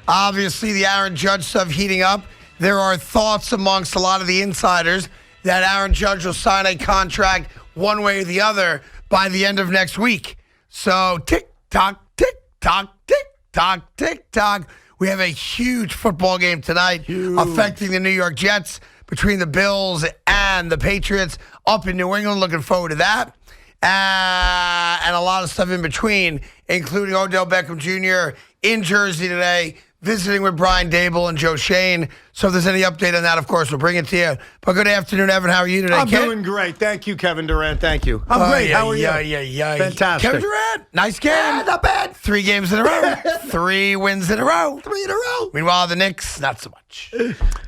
Obviously, the Aaron Judge stuff heating up. There are thoughts amongst a lot of the insiders that Aaron Judge will sign a contract one way or the other by the end of next week. So tick-tock, tick-tock, tick-tock, tick-tock. We have a huge football game tonight affecting the New York Jets between the Bills and the Patriots up in New England. Looking forward to that. And a lot of stuff in between, including Odell Beckham Jr. in Jersey today, visiting with Brian Dable and Joe Shane. So if there's any update on that, of course, we'll bring it to you. But good afternoon, Evan. How are you today, I'm kid? doing great. Thank you, Kevin Durant. Thank you. I'm great. How are you? Fantastic. Kevin Durant, nice game. Not bad. 3 games in a row. 3 wins in a row. 3 in a row. Meanwhile, the Knicks, not so much.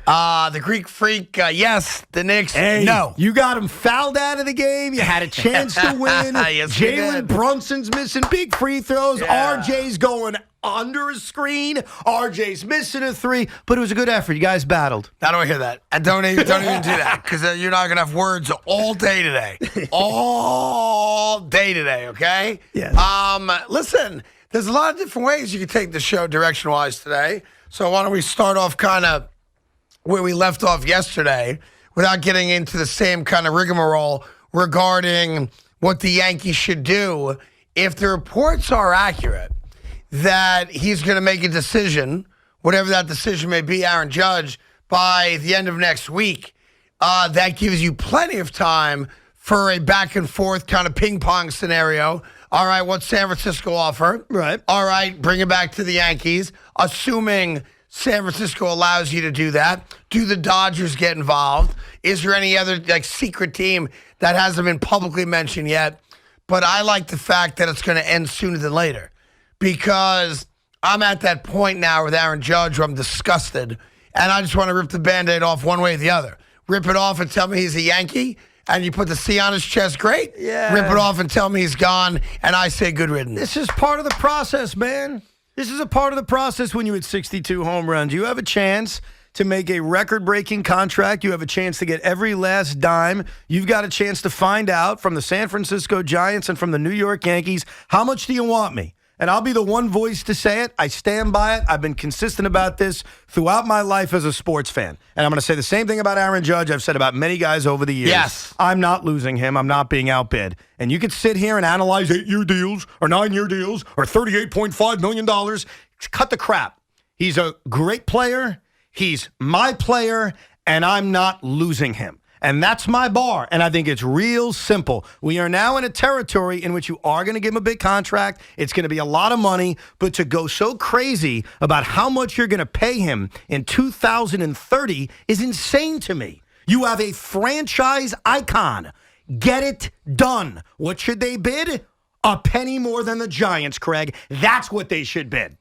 The Greek Freak, yes. The Knicks, Hey, no. You got him fouled out of the game. You had a chance to win. Yes, we Jalen did. Brunson's missing big free throws. Yeah. RJ's going under a screen. RJ's missing a 3. But it was a good effort. You guys battled. I don't hear that. And don't even do that because you're not going to have words all day today. All day today, okay? Yes. Listen, there's a lot of different ways you can take the show direction-wise today. So why don't we start off kind of where we left off yesterday without getting into the same kind of rigmarole regarding what the Yankees should do if the reports are accurate that he's going to make a decision, whatever that decision may be, Aaron Judge, by the end of next week. That gives you plenty of time for a back-and-forth kind of ping-pong scenario. All right, what's San Francisco offer? Right. All right, bring it back to the Yankees, assuming San Francisco allows you to do that. Do the Dodgers get involved? Is there any other secret team that hasn't been publicly mentioned yet? But I like the fact that it's going to end sooner than later because I'm at that point now with Aaron Judge where I'm disgusted, and I just want to rip the Band-Aid off one way or the other. Rip it off and tell me he's a Yankee, and you put the C on his chest, great. Yeah. Rip it off and tell me he's gone, and I say good riddance. This is part of the process, man. This is a part of the process when you hit 62 home runs. You have a chance to make a record-breaking contract. You have a chance to get every last dime. You've got a chance to find out from the San Francisco Giants and from the New York Yankees, how much do you want me? And I'll be the one voice to say it. I stand by it. I've been consistent about this throughout my life as a sports fan. And I'm going to say the same thing about Aaron Judge I've said about many guys over the years. Yes. I'm not losing him. I'm not being outbid. And you could sit here and analyze 8-year deals or 9-year deals or $38.5 million. Cut the crap. He's a great player. He's my player, and I'm not losing him. And that's my bar, and I think it's real simple. We are now in a territory in which you are going to give him a big contract. It's going to be a lot of money, but to go so crazy about how much you're going to pay him in 2030 is insane to me. You have a franchise icon. Get it done. What should they bid? A penny more than the Giants, Craig. That's what they should bid.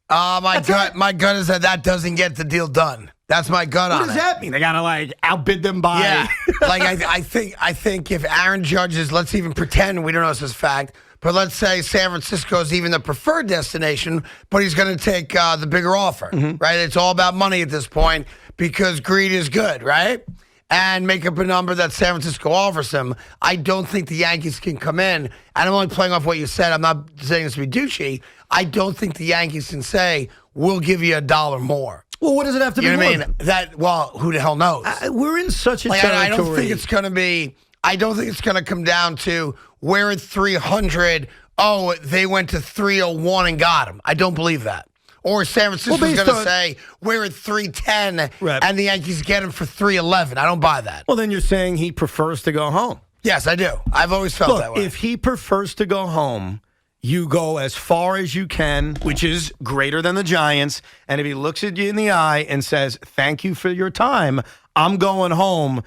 My gut is that doesn't get the deal done. That's my gut on it. What does that mean? They got to outbid them by... Yeah. I think if Aaron Judge is, let's even pretend we don't know this is fact, but let's say San Francisco is even the preferred destination, but he's going to take the bigger offer, right? It's all about money at this point because greed is good, right? And make up a number that San Francisco offers him. I don't think the Yankees can come in, and I'm only playing off what you said. I'm not saying this to be douchey. I don't think the Yankees can say, we'll give you $1 more. Well, what does it have to be? You know more what I mean? Well, who the hell knows? We're in such a territory. I don't think it's going to be. I don't think it's going to come down to we're at 300. Oh, they went to 301 and got him. I don't believe that. Or San Francisco's going to say we're at 310 and the Yankees get him for 311. I don't buy that. Well, then you're saying he prefers to go home. Yes, I do. I've always felt that way. If he prefers to go home, you go as far as you can, which is greater than the Giants. And if he looks at you in the eye and says, thank you for your time, I'm going home,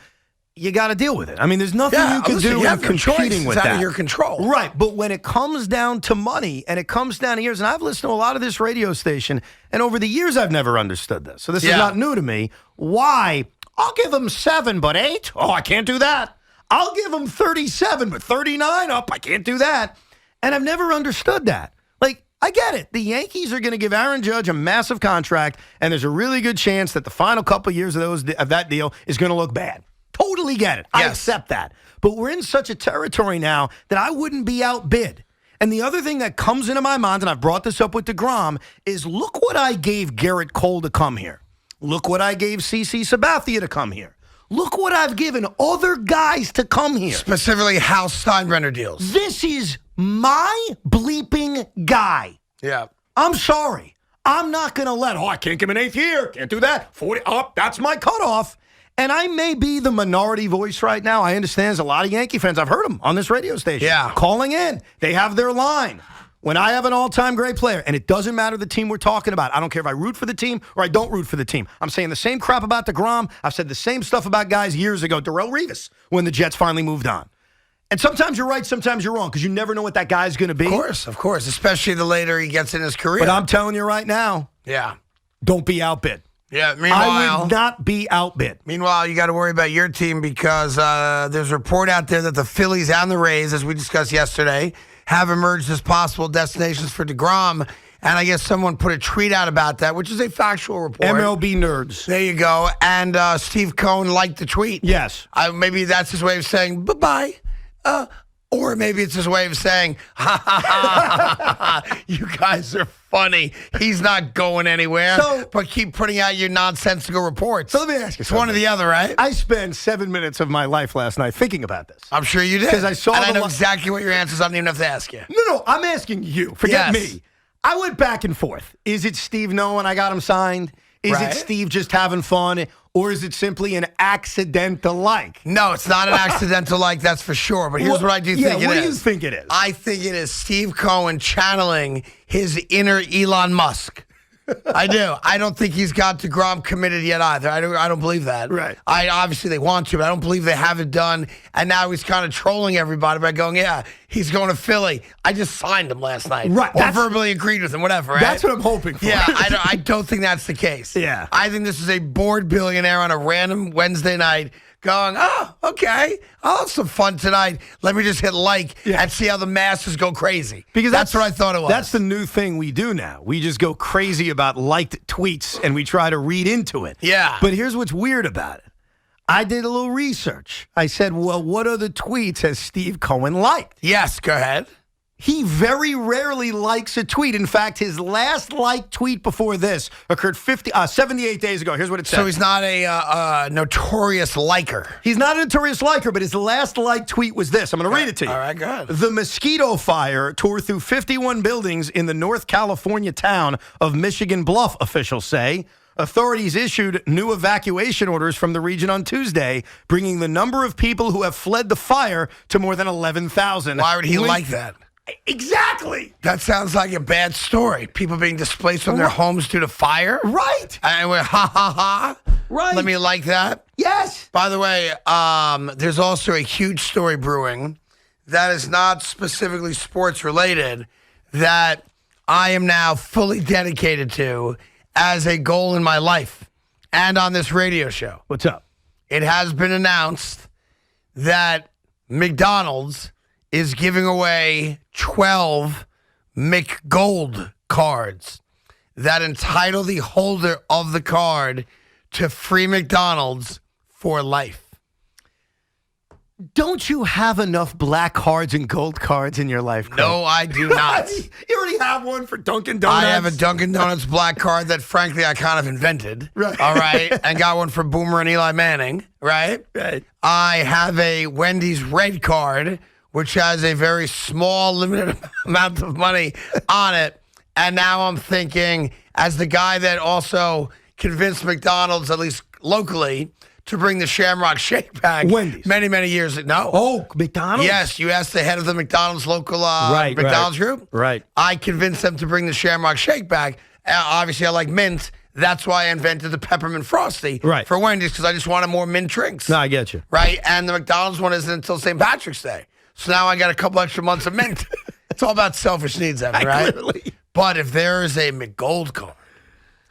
you got to deal with it. I mean, there's nothing you can do in competing with that. It's out of your control. Right, but when it comes down to money and it comes down to years, and I've listened to a lot of this radio station, and over the years I've never understood this. So this is not new to me. Why? I'll give him 7, but 8? Oh, I can't do that. I'll give him 37, but 39 up. I can't do that. And I've never understood that. Like, I get it. The Yankees are going to give Aaron Judge a massive contract, and there's a really good chance that the final couple of years of that deal is going to look bad. Totally get it. Yes. I accept that. But we're in such a territory now that I wouldn't be outbid. And the other thing that comes into my mind, and I've brought this up with DeGrom, is look what I gave Garrett Cole to come here. Look what I gave CeCe Sabathia to come here. Look what I've given other guys to come here. Specifically, Hal Steinbrenner deals. This is my bleeping guy. Yeah. I'm sorry. I'm not going to I can't give him an 8th year. Can't do that. 40 up. That's my cutoff. And I may be the minority voice right now. I understand there's a lot of Yankee fans. I've heard them on this radio station. Yeah. Calling in. They have their line. When I have an all-time great player, and it doesn't matter the team we're talking about. I don't care if I root for the team or I don't root for the team. I'm saying the same crap about DeGrom. I've said the same stuff about guys years ago. Darrelle Revis, when the Jets finally moved on. And sometimes you're right, sometimes you're wrong, because you never know what that guy's going to be. Of course. Especially the later he gets in his career. But I'm telling you right now, don't be outbid. Yeah, meanwhile, I would not be outbid. Meanwhile, you got to worry about your team because there's a report out there that the Phillies and the Rays, as we discussed yesterday, have emerged as possible destinations for DeGrom. And I guess someone put a tweet out about that, which is a factual report. MLB nerds. There you go. And Steve Cohen liked the tweet. Yes. Maybe that's his way of saying bye-bye. Or maybe it's his way of saying, ha, ha, ha, ha, ha, you guys are funny. He's not going anywhere, but keep putting out your nonsensical reports. So let me ask you something. It's one or the other, right? I spent 7 minutes of my life last night thinking about this. I'm sure you did. Because I saw and I know exactly what your answers. I don't even have to ask you. No, I'm asking you. Forget me. I went back and forth. Is it Steve knowing I got him signed? Is it Steve just having fun? Or is it simply an accidental like? No, it's not an accidental like, that's for sure. But here's what I do think it is. What do you think it is? I think it is Steve Cohen channeling his inner Elon Musk. I do. I don't think he's got DeGrom committed yet either. I don't believe that. Right. Obviously they want to, but I don't believe they have it done. And now he's kind of trolling everybody by going, yeah, he's going to Philly. I just signed him last night. Right. Or verbally agreed with him, whatever. Right? That's what I'm hoping for. Yeah, I don't think that's the case. Yeah. I think this is a bored billionaire on a random Wednesday night going, oh, okay, I'll have some fun tonight. Let me just hit and see how the masses go crazy. Because that's what I thought it was. That's the new thing we do now. We just go crazy about liked tweets and we try to read into it. Yeah. But here's what's weird about it. I did a little research. I said, well, what other tweets has Steve Cohen liked? Yes, go ahead. He very rarely likes a tweet. In fact, his last liked tweet before this occurred 78 days ago. Here's what it said. So he's not a notorious liker. He's not a notorious liker, but his last liked tweet was this. I'm going to read it to you. All right, good. The mosquito fire tore through 51 buildings in the North California town of Michigan Bluff, officials say. Authorities issued new evacuation orders from the region on Tuesday, bringing the number of people who have fled the fire to more than 11,000. Why would he like that? Exactly. That sounds like a bad story. People being displaced from their homes due to fire. Right. And I went, ha, ha, ha. Right. Let me like that. Yes. By the way, there's also a huge story brewing that is not specifically sports related that I am now fully dedicated to as a goal in my life and on this radio show. What's up? It has been announced that McDonald's is giving away 12 McGold cards that entitle the holder of the card to free McDonald's for life. Don't you have enough black cards and gold cards in your life, Craig? No, I do not. You already have one for Dunkin' Donuts. I have a Dunkin' Donuts black card that, frankly, I kind of invented. Right. All right. And got one for Boomer and Eli Manning. Right. Right. I have a Wendy's red card, which has a very small, limited amount of money on it. And now I'm thinking, as the guy that also convinced McDonald's, at least locally, to bring the Shamrock Shake back. Wendy's. Many, many years ago. No. Oh, McDonald's? Yes, you asked the head of the McDonald's local McDonald's group. Right. I convinced them to bring the Shamrock Shake back. Obviously, I like mint. That's why I invented the peppermint frosty for Wendy's, because I just wanted more mint drinks. No, I get you. Right? And the McDonald's one isn't until St. Patrick's Day. So now I got a couple extra months of mint. It's all about selfish needs, Evan, right? Clearly. But if there is a McGold card,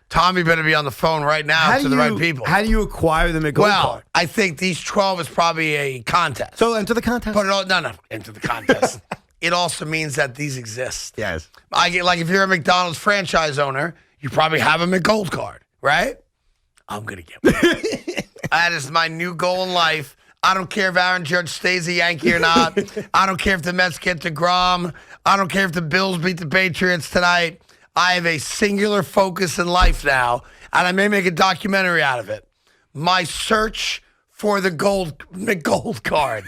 Tommy better be on the phone right now to the right people. How do you acquire the McGold card? Well, I think these 12 is probably a contest. So enter the contest? But no, enter the contest. It also means that these exist. Yes. Like if you're a McDonald's franchise owner, you probably have a McGold card, right? I'm going to get one. That is my new goal in life. I don't care if Aaron Judge stays a Yankee or not. I don't care if the Mets get DeGrom. I don't care if the Bills beat the Patriots tonight. I have a singular focus in life now, and I may make a documentary out of it. My search for the gold card.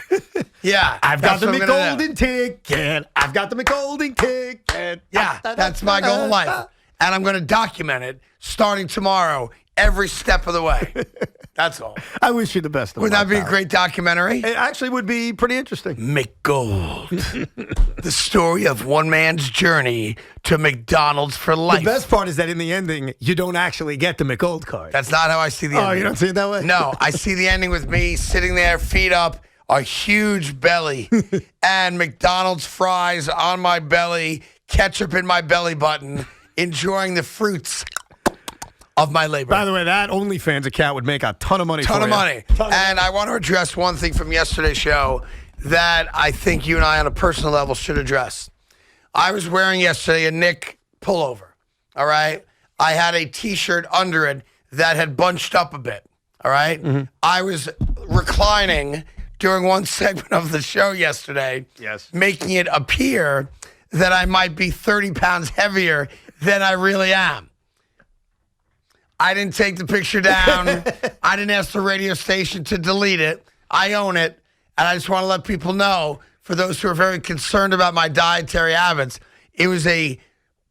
Yeah. I've got the that's what I'm gonna do. McGolden ticket. I've got the McGolden ticket. Yeah, that's my goal in life. And I'm going to document it starting tomorrow, every step of the way. That's all. I wish you the best of Would luck, that be a pal. great documentary? It actually would be pretty interesting. McGold. The story of one man's journey to McDonald's for life. The best part is that in the ending, you don't actually get the McGold card. That's not how I see the ending. Oh, you don't see it that way? No, I see the ending with me sitting there, feet up, a huge belly, and McDonald's fries on my belly, ketchup in my belly button, enjoying the fruits of my labor. By the way, that OnlyFans account would make a ton of money for you. Ton of money. And I want to address one thing from yesterday's show that I think you and I on a personal level should address. I was wearing yesterday a Nick pullover, all right? I had a T-shirt under it that had bunched up a bit, all right? Mm-hmm. I was reclining during one segment of the show yesterday, Yes. making it appear that I might be 30 pounds heavier than I really am. I didn't take the picture down. I didn't ask the radio station to delete it. I own it. And I just want to let people know, for those who are very concerned about my dietary habits, it was a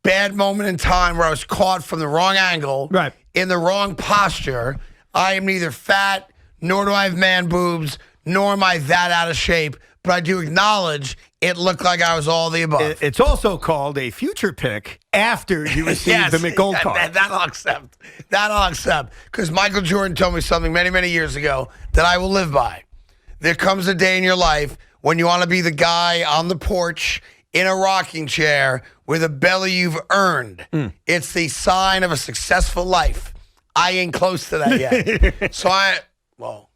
bad moment in time where I was caught from the wrong angle, Right. in the wrong posture. I am neither fat, nor do I have man boobs, nor am I that out of shape. But I do acknowledge it looked like I was all the above. It's also called a future pick after you receive Yes, the McGold card. That I'll accept. That I'll accept. Because Michael Jordan told me something many, many years ago that I will live by. There comes a day in your life when you want to be the guy on the porch in a rocking chair with a belly you've earned. It's the sign of a successful life. I ain't close to that yet. Well,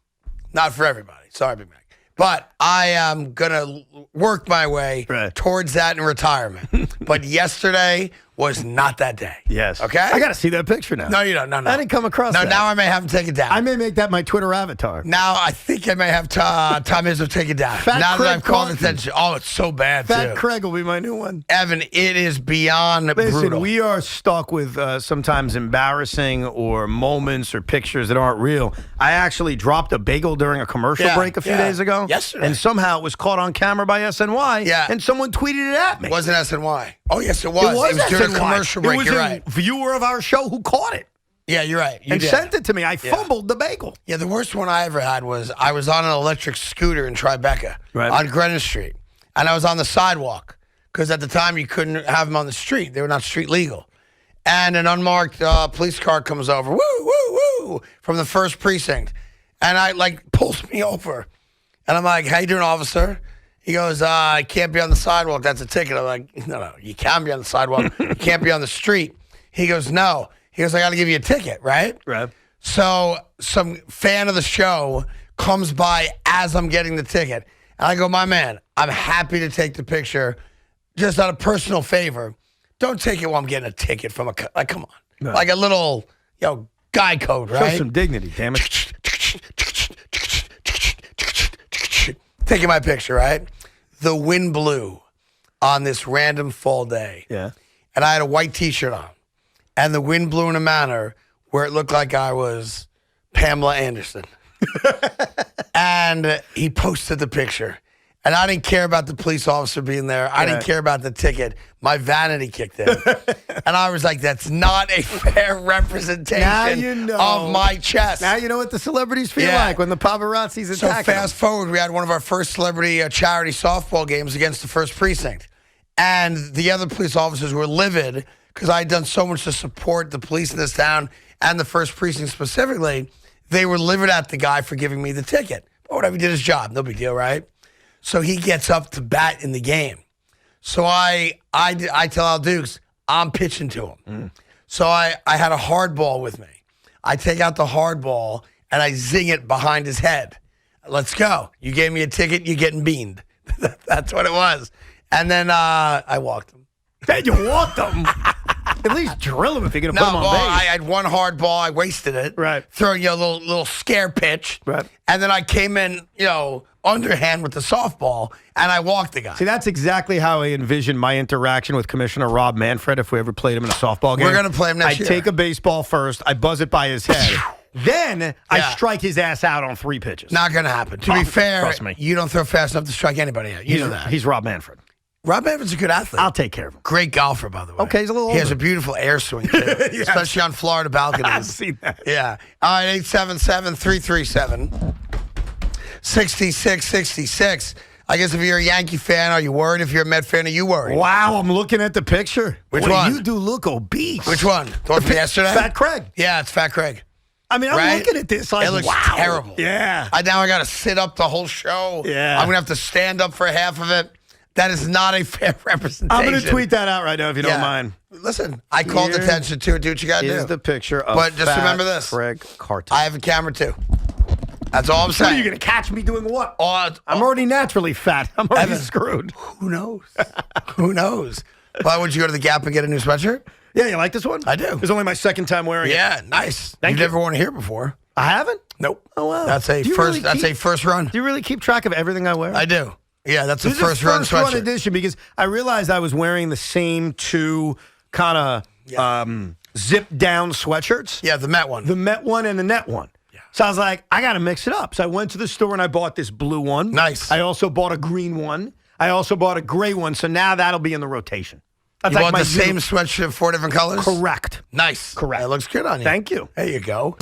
not for everybody. Sorry, Big Mac. But I am going to work my way Right. towards that in retirement. But yesterday was not that day. Yes. Okay? I got to see that picture now. No, you don't. No. I didn't come across No, that. now I may have to take it down. I may make that my Twitter avatar. Now I think I may have Tom Izzo take it down. Fat now Craig that I've called Carton. attention. Oh, it's so bad, Fat too. Craig will be my new one. Evan, it is beyond Listen, brutal. we are stuck with sometimes embarrassing or moments or pictures that aren't real. I actually dropped a bagel during a commercial Yeah, break a few yeah. days ago. Yesterday. And somehow it was caught on camera by SNY. Yeah. And someone tweeted it at me. Wasn't SNY. Oh, yes, it was. It was during a SNY. commercial break. It was You're a right. viewer of our show who caught it Yeah, you're right. You and did. sent it to me. I fumbled the bagel. Yeah, the worst one I ever had was I was on an electric scooter in Tribeca on Greenwich Street, and I was on the sidewalk because at the time you couldn't have them on the street. They were not street legal. And an unmarked police car comes over, woo, woo, woo, from the first precinct. And pulls me over. And I'm like, how you doing, officer? He goes, I can't be on the sidewalk. That's a ticket. I'm like, no, you can be on the sidewalk. You can't be on the street. He goes, no. He goes, I got to give you a ticket, right? Right. So some fan of the show comes by as I'm getting the ticket. And I go, my man, I'm happy to take the picture just out of personal favor. Don't take it while I'm getting a ticket from come on. Right. Like a little, guy code, Show right? some dignity, damn it. Taking my picture, right? The wind blew on this random fall day. Yeah. And I had a white T-shirt on. And the wind blew in a manner where it looked like I was Pamela Anderson. And he posted the picture. And I didn't care about the police officer being there. I didn't care about the ticket. My vanity kicked in. And I was like, that's not a fair representation Now you know. of my chest. Now you know what the celebrities feel Yeah. like when the paparazzi's So attacking fast forward, we had one of our first celebrity charity softball games against the first precinct. And the other police officers were livid because I had done so much to support the police in this town and the first precinct specifically. They were livid at the guy for giving me the ticket. But whatever, he did his job. No big deal, right? So he gets up to bat in the game. So I tell Al Dukes, I'm pitching to him. So I had a hard ball with me. I take out the hard ball and I zing it behind his head. Let's go. You gave me a ticket, you're getting beamed. That's what it was. And then I walked him. Then you walked them. At least drill him if you're going to No, put him on well, base. I had one hard ball. I wasted it. Right. Throwing you a little scare pitch. Right. And then I came in, underhand with the softball, and I walked the guy. See, that's exactly how I envisioned my interaction with Commissioner Rob Manfred if we ever played him in a softball game. We're going to play him next year. I take a baseball first. I buzz it by his head. Then I strike his ass out on 3 pitches. Not going to happen. To be fair, trust me. you don't throw fast enough to strike anybody out. You know that. He's Rob Manfred. Rob Manfred's a good athlete. I'll take care of him. Great golfer, by the way. Okay, he's a little He has older. a beautiful air swing, too, especially on Florida balconies. I've seen that. Yeah. All right, 877-337-6666. I guess if you're a Yankee fan, are you worried? If you're a Met fan, are you worried? Wow, I'm looking at the picture. Which Boy, one? You do look obese. Which one? The one from yesterday? Fat Craig. Yeah, it's Fat Craig. I mean, I'm Right? looking at this like, It looks wow. terrible. Yeah. Now I got to sit up the whole show. Yeah. I'm going to have to stand up for half of it. That is not a fair representation. I'm going to tweet that out right now if you don't mind. Listen, I called Here attention to it. Do what you got to Here's do. the picture of But just Fat remember this. Craig Carter. I have a camera, too. That's all I'm saying. What, are you going to catch me doing what? I'm I'm already naturally fat. I'm already Evan. screwed. Who knows? Who knows? Why would you go to the Gap and get a new sweatshirt? Yeah, you like this one? I do. It's only my second time wearing it. Yeah, nice. Thank You've you. never worn it here before. I haven't? Nope. Oh, wow. That's a Do you first. really That's keep- a first run. Do you really keep track of everything I wear? I do. Yeah, that's a This first is run first run sweatshirt. edition because I realized I was wearing the same 2 kind of zip down sweatshirts. Yeah, the Met one. The Met one and the net one. So I was like, I got to mix it up. So I went to the store and I bought this blue one. Nice. I also bought a green one. I also bought a gray one. So now that'll be in the rotation. That's You like bought my the same sweatshirt, 4 different colors? Correct. Nice. Correct. That looks good on you. Thank you. There you go.